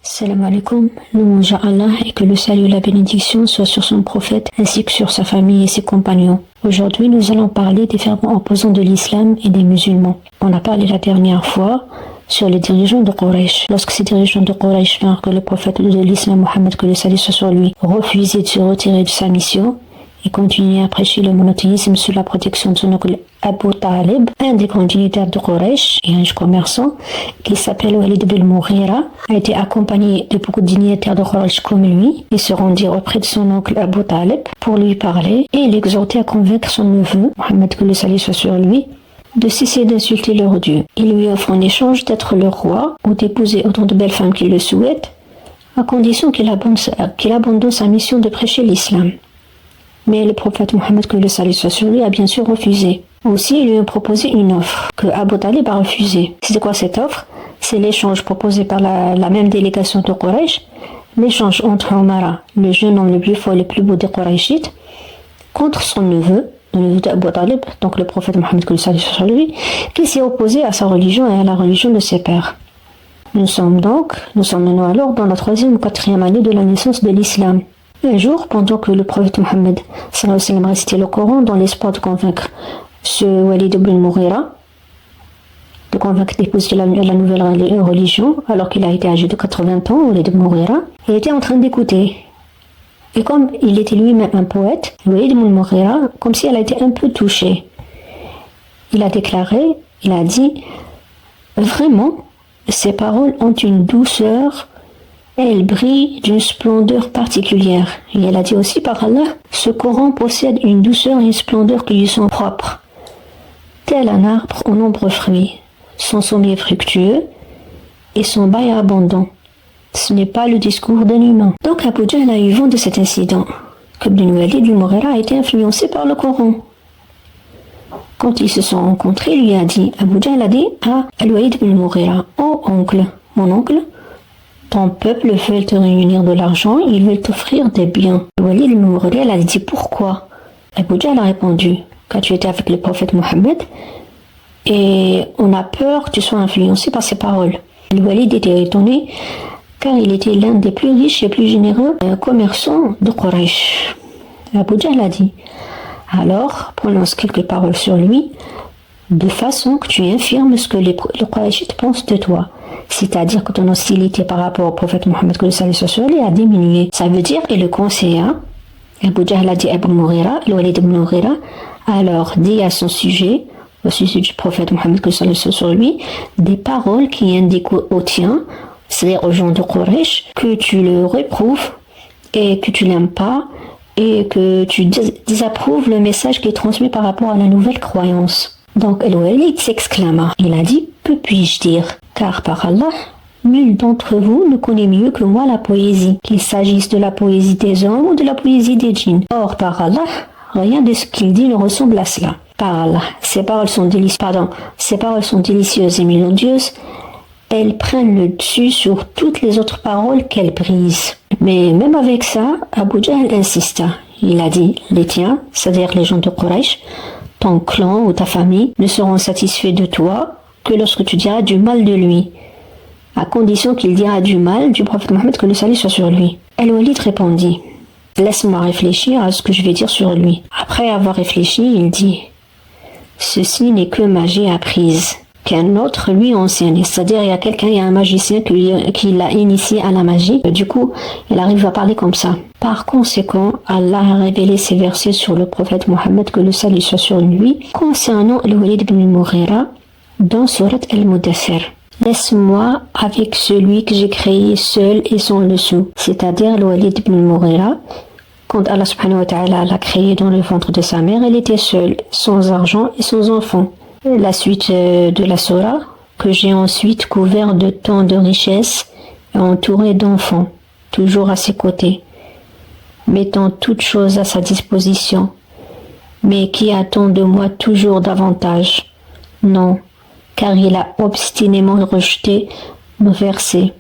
Salam alaikum, louange à Allah et que le salut et la bénédiction soient sur son prophète ainsi que sur sa famille et ses compagnons. Aujourd'hui, nous allons parler des fervents opposants de l'islam et des musulmans. On a parlé la dernière fois sur les dirigeants de Quraysh. Lorsque ces dirigeants de Quraysh virent que le prophète de l'islam, Mohammed, que le salut soit sur lui, refusait de se retirer de sa mission et continuait à prêcher le monothéisme sous la protection de son oncle Abu Talib, un des grands dignitaires de Quraysh et un commerçant qui s'appelle Walid ibn Mughira, a été accompagné de beaucoup de dignitaires de Quraysh comme lui et se rendirent auprès de son oncle Abu Talib pour lui parler et l'exhorter à convaincre son neveu, Mohammed, que le salut soit sur lui, de cesser d'insulter leur Dieu. Il lui offre en échange d'être leur roi ou d'épouser autant de belles femmes qu'il le souhaite, à condition qu'il abandonne sa mission de prêcher l'islam. Mais le prophète Mohammed, que le salut soit sur lui, a bien sûr refusé. Aussi, il lui a proposé une offre que Abu Talib a refusée. C'est quoi cette offre? C'est l'échange proposé par la même délégation de Quraysh, l'échange entre Omara, le jeune homme le plus fort et le plus beau des Qurayshites, contre son neveu, le neveu d'Abu Talib, donc le prophète Mohammed, que le salut soit sur lui, qui s'est opposé à sa religion et à la religion de ses pères. Nous sommes maintenant alors dans la 3e ou 4e année de la naissance de l'islam. Un jour, pendant que le prophète Mohammed récitait le Coran dans l'espoir de convaincre ce Walid ibn Mughira, de convaincre d'épouser la nouvelle religion, alors qu'il a été âgé de 80 ans, Walid ibn Mughira, il était en train d'écouter. Et comme il était lui-même un poète, Walid ibn Mughira, comme si elle a été un peu touchée. Il a dit, vraiment, ces paroles ont une douceur, elles brillent d'une splendeur particulière. Et elle a dit aussi, par Allah, ce Coran possède une douceur et une splendeur qui lui sont propres. Tel un arbre aux nombreux fruits, son sommet fructueux et son bail abondant. Ce n'est pas le discours d'un humain. Donc Abu Jahl a eu vent de cet incident, que Ibn Walid ibn Mughira a été influencé par le Coran. Quand ils se sont rencontrés, Abu Jahl a dit à Al-Walid ibn Mughira, oh oncle, mon oncle, ton peuple veut te réunir de l'argent, ils veulent t'offrir des biens. Walid ibn Mughira a dit pourquoi? Abu Jahl a répondu, quand tu étais avec le prophète Mohammed, et on a peur que tu sois influencé par ses paroles. Walid était étonné, car il était l'un des plus riches et plus généreux commerçants de Quraysh. Abu Jahl a dit, alors prononce quelques paroles sur lui, de façon que tu infirmes ce que les Qurayshites pensent de toi. C'est-à-dire que ton hostilité par rapport au prophète Mohammed, que le salut soit sur lui, a diminué. Ça veut dire qu'il le conseilla. Abu Jahl a dit à Ibn Mughira, le Walid ibn Mughira, alors dis à son sujet, au sujet du prophète Mohammed, que le salut soit sur lui, des paroles qui indiquent au tien, c'est-à-dire aux gens de Quraysh, que tu le réprouves et que tu l'aimes pas et que tu désapprouves le message qui est transmis par rapport à la nouvelle croyance. Donc Al-Walid s'exclama, il a dit, que puis-je dire? Car par Allah, nul d'entre vous ne connaît mieux que moi la poésie, qu'il s'agisse de la poésie des hommes ou de la poésie des djinns. Or par Allah, rien de ce qu'il dit ne ressemble à cela. Par Allah, ces paroles sont délicieuses et mélodieuses, elles prennent le dessus sur toutes les autres paroles qu'elles brisent. Mais même avec ça, Abu Jahl insista. Il a dit, les tiens, c'est-à-dire les gens de Quraysh, ton clan ou ta famille ne seront satisfaits de toi que lorsque tu diras du mal de lui, à condition qu'il dira du mal du prophète Mohammed, que le salut soit sur lui. Al-Walid répondit, laisse-moi réfléchir à ce que je vais dire sur lui. Après avoir réfléchi, il dit, ceci n'est que magie apprise, qu'un autre lui enseigne. C'est-à-dire, il y a un magicien qui l'a initié à la magie. Du coup, il arrive à parler comme ça. Par conséquent, Allah a révélé ces versets sur le prophète Mohammed, que le salut soit sur lui, concernant Al-Walid ibn Mughira, dans Surat Al-Mudaththir. Laisse-moi avec celui que j'ai créé seul et sans le sou. C'est-à-dire Al-Walid ibn Mughira, quand Allah subhanahu wa ta'ala l'a créé dans le ventre de sa mère, elle était seule, sans argent et sans enfant. La suite de la Surah, que j'ai ensuite couvert de tant de richesses et entouré d'enfants, toujours à ses côtés, mettant toutes choses à sa disposition, mais qui attend de moi toujours davantage. Non, car il a obstinément rejeté nos versets.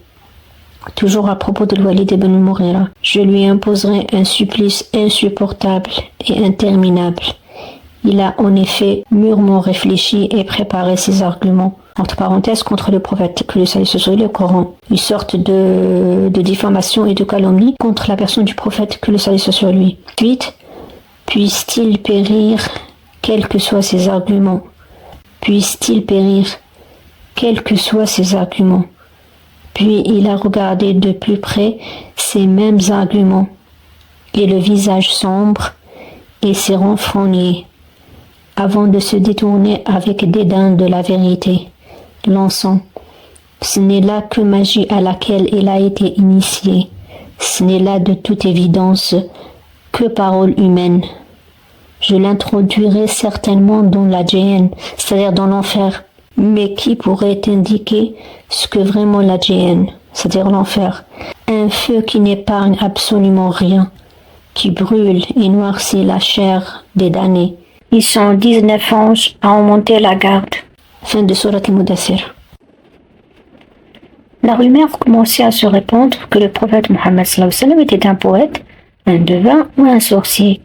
Toujours à propos de Walid ibn Mughira, je lui imposerai un supplice insupportable et interminable. Il a en effet mûrement réfléchi et préparé ses arguments, entre parenthèses, contre le prophète, que le salut soit sur lui, le Coran. Une sorte de diffamation et de calomnie contre la personne du prophète, que le salut soit sur lui. Ensuite, puisse-t-il périr, quels que soient ses arguments. Puisse-t-il périr, quels que soient ses arguments. Puis il a regardé de plus près ces mêmes arguments, et le visage sombre et ses renfrognés, avant de se détourner avec dédain de la vérité, lançant: ce n'est là que magie à laquelle il a été initié, ce n'est là de toute évidence que parole humaine. Je l'introduirai certainement dans la Jahannam, c'est-à-dire dans l'enfer. Mais qui pourrait indiquer ce que vraiment la Jahannam, c'est-à-dire l'enfer? Un feu qui n'épargne absolument rien, qui brûle et noircit la chair des damnés. Ils sont 19 anges à en monter la garde. Fin de Surat al-Mudaththir. La rumeur commençait à se répandre que le prophète Mohammed était un poète, un devin ou un sorcier.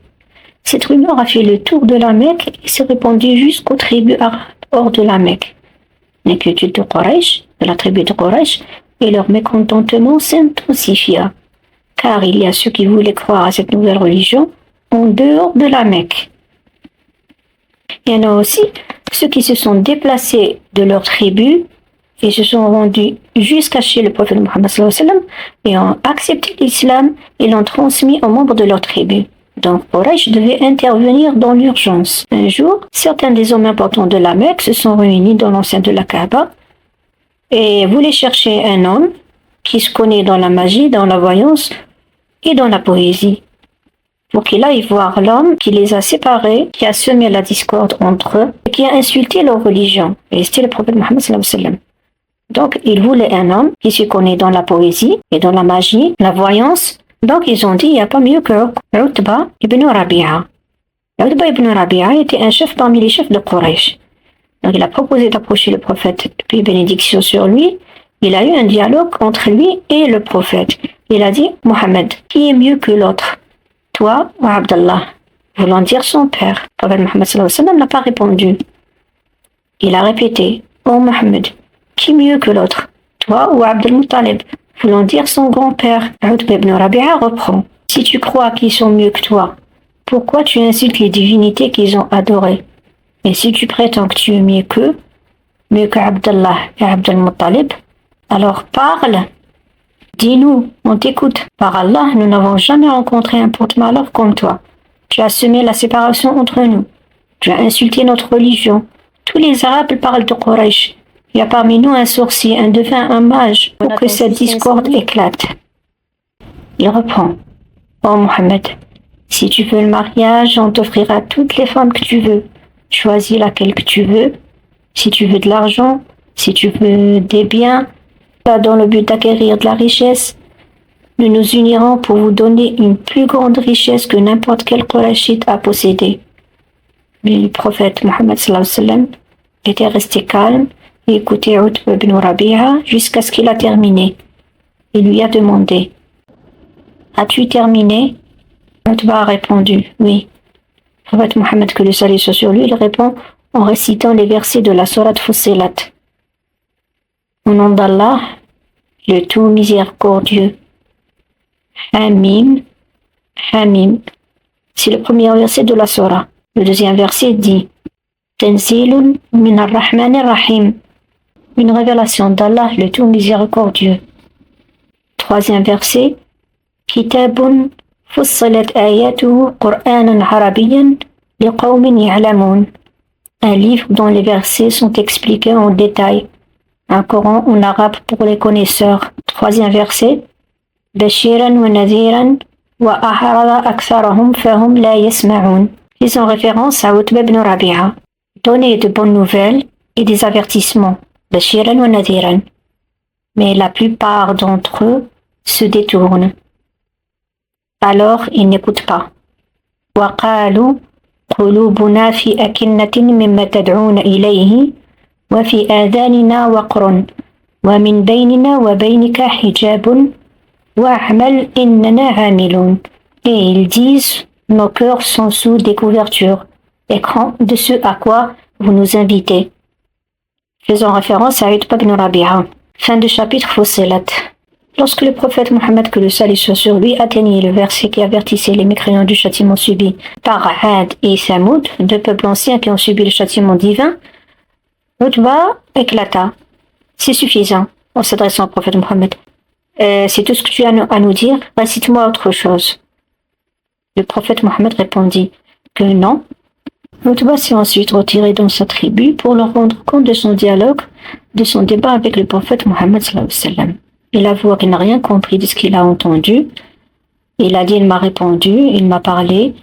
Cette rumeur a fait le tour de la Mecque et s'est répandue jusqu'aux tribus arabes hors de la Mecque. L'inquiétude de Quraysh, de la tribu de Quraysh, et leur mécontentement s'intensifia, car il y a ceux qui voulaient croire à cette nouvelle religion en dehors de la Mecque. Il y en a aussi ceux qui se sont déplacés de leur tribu et se sont rendus jusqu'à chez le prophète Mohammed et ont accepté l'islam et l'ont transmis aux membres de leur tribu. Donc Quraysh devait intervenir dans l'urgence. Un jour, certains des hommes importants de la Mecque se sont réunis dans l'enceinte de la Kaaba et voulaient chercher un homme qui se connaît dans la magie, dans la voyance et dans la poésie, pour qu'il aille voir l'homme qui les a séparés, qui a semé la discorde entre eux et qui a insulté leur religion. Et c'était le prophète Mohammed. Donc ils voulaient un homme qui se connaît dans la poésie et dans la magie, la voyance. Donc ils ont dit, il n'y a pas mieux que Utba ibn Rabi'a. Utba ibn Rabi'a était un chef parmi les chefs de Quraysh. Donc il a proposé d'approcher le prophète, puis bénédiction sur lui. Il a eu un dialogue entre lui et le prophète. Il a dit, Mohammed, qui est mieux que l'autre, toi ou Abdallah, voulant dire son père. Le prophète Mohammed n'a pas répondu. Il a répété, oh Mohammed, qui mieux que l'autre, toi ou Abd al-Muttalib, voulant dire son grand-père. Utba ibn Rabi'a reprend, si tu crois qu'ils sont mieux que toi, pourquoi tu insultes les divinités qu'ils ont adorées? Et si tu prétends que tu es mieux qu'eux, mieux qu'Abdallah et Abd al-Muttalib, alors parle, dis-nous, on t'écoute. Par Allah, nous n'avons jamais rencontré un porte-malheur comme toi. Tu as semé la séparation entre nous. Tu as insulté notre religion. Tous les Arabes parlent de Quraysh. Il y a parmi nous un sorcier, un devin, un mage, pour que cette discorde éclate. Il reprend. Oh Mohammed, si tu veux le mariage, on t'offrira toutes les femmes que tu veux. Choisis laquelle que tu veux. Si tu veux de l'argent, si tu veux des biens, pas dans le but d'acquérir de la richesse, nous nous unirons pour vous donner une plus grande richesse que n'importe quel Qurayshite a possédé. Mais le prophète Mohammed était resté calme et écoutait Utba ibn Rabi'a jusqu'à ce qu'il a terminé. Il lui a demandé, as-tu terminé? Utba a répondu, oui. Le prophète Mohammed, que le salut soit sur lui, il répond en récitant les versets de la sourate Fussilat. Au nom d'Allah, le tout miséricordieux. Hamim, Hamim. C'est le premier verset de la sourate. Le deuxième verset dit Tanzilun min ar-Rahman ar-Rahim. Une révélation d'Allah, le tout miséricordieux. Troisième verset Kitabun fussilat ayatuhu Qur'anan arabiyyan liqawmin ya'lamun. Un livre dont les versets sont expliqués en détail. Un Coran en arabe pour les connaisseurs. Troisième verset Bashiran wa nadhiran wa ahrada aktharahum fahum la yasma'un. Ils ont référence à Utba ibn Rabi'a. Donner de bonnes nouvelles et des avertissements. Bashiran wa nadhiran. Mais la plupart d'entre eux se détournent. Alors ils n'écoutent pas. Wa qalu qulubuna fi akinnatin mimma tad'una ilayhi wa fi adhanina waqrun wa min baynina wa baynika hijabun wa'mal innana 'amilun. Et ils disent, nos cœurs sont sous des couvertures. écran de ce à quoi vous nous invitez. Faisant référence à Utba ibn Rabi'a. Fin du chapitre Fussilat. Lorsque le prophète Mohammed, que le salut soit sur lui, atteignit le verset qui avertissait les mécréants du châtiment subi par Had et Samoud, deux peuples anciens qui ont subi le châtiment divin, Utba éclata. C'est suffisant, en s'adressant au prophète Mohammed. C'est tout ce que tu as à nous dire, récite-moi autre chose. Le prophète Mohammed répondit que non. Utba s'est ensuite retiré dans sa tribu pour leur rendre compte de son dialogue, de son débat avec le prophète Mohammed sallallahu alayhi wa sallam. Il avoua qu'il n'a rien compris de ce qu'il a entendu. Il a dit, il m'a répondu, il m'a parlé,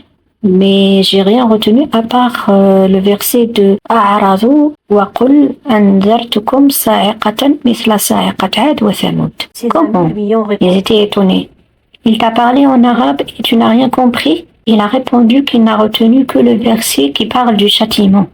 mais j'ai rien retenu à part le verset de A'radu wa qul anzartukum sa'iqatan mithla sa'iqat 'ad wa thamud. Comment? Ils étaient étonnés. Il t'a parlé en arabe et tu n'as rien compris? Il a répondu qu'il n'a retenu que le verset qui parle du châtiment.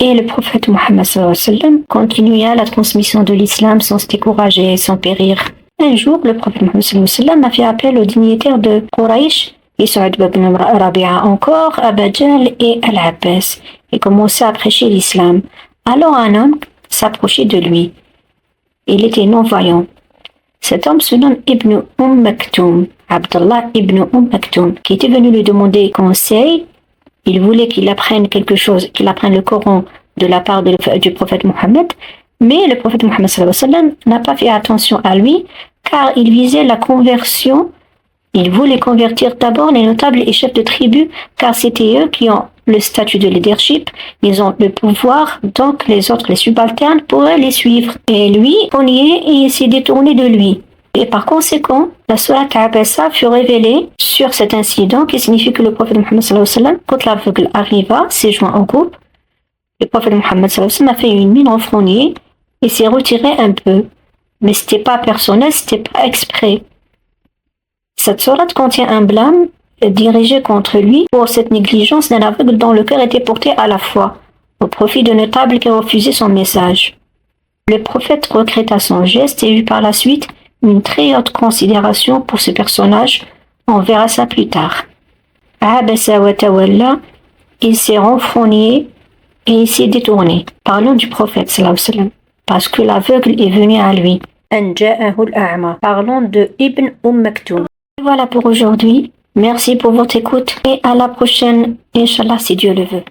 Et le prophète Mohammed sallallahu alayhi wa sallam continua la transmission de l'islam sans se décourager et sans périr. Un jour, le prophète Mohammed sallallahu alayhi wa sallam a fait appel aux dignitaires de Quraysh, Isa'ud ibn Rabi'a encore, Abajal et Al-Abbas, et commença à prêcher l'islam. Alors un homme s'approchait de lui. Il était non-voyant. Cet homme se nomme Ibn Maktoum, Abdullah ibn Maktoum, qui était venu lui demander conseil. Il voulait qu'il apprenne quelque chose, qu'il apprenne le Coran de la part du prophète Mohammed, mais le prophète Mohammed sallallahu alayhi wa sallam n'a pas fait attention à lui, car il visait la conversion. Il voulait convertir d'abord les notables et chefs de tribu, car c'était eux qui ont le statut de leadership, ils ont le pouvoir, donc les autres, les subalternes, pourraient les suivre. Et lui, on y est et il s'est détourné de lui. Et par conséquent, la sourate Abasa fut révélée sur cet incident qui signifie que le prophète Mohammed sallallahu alayhi wa sallam, quand l'aveugle arriva, s'est joint en groupe, le prophète Mohammed sallallahu alayhi wa sallam a fait une mine renfrognée et s'est retiré un peu. Mais c'était pas personnel, c'était pas exprès. Cette sourate contient un blâme dirigé contre lui pour cette négligence d'un aveugle dont le cœur était porté à la foi, au profit de notables qui refusaient son message. Le prophète regretta son geste et eut par la suite une très haute considération pour ce personnage. On verra ça plus tard. Abasa wa tawalla, il s'est renfrogné et il s'est détourné. Parlons du prophète sallallahu alayhi wa sallam, parce que l'aveugle est venu à lui. An ja'ahu al-a'ma. Parlons de Ibn Maktoum. Voilà pour aujourd'hui. Merci pour votre écoute et à la prochaine, Inch'Allah, si Dieu le veut.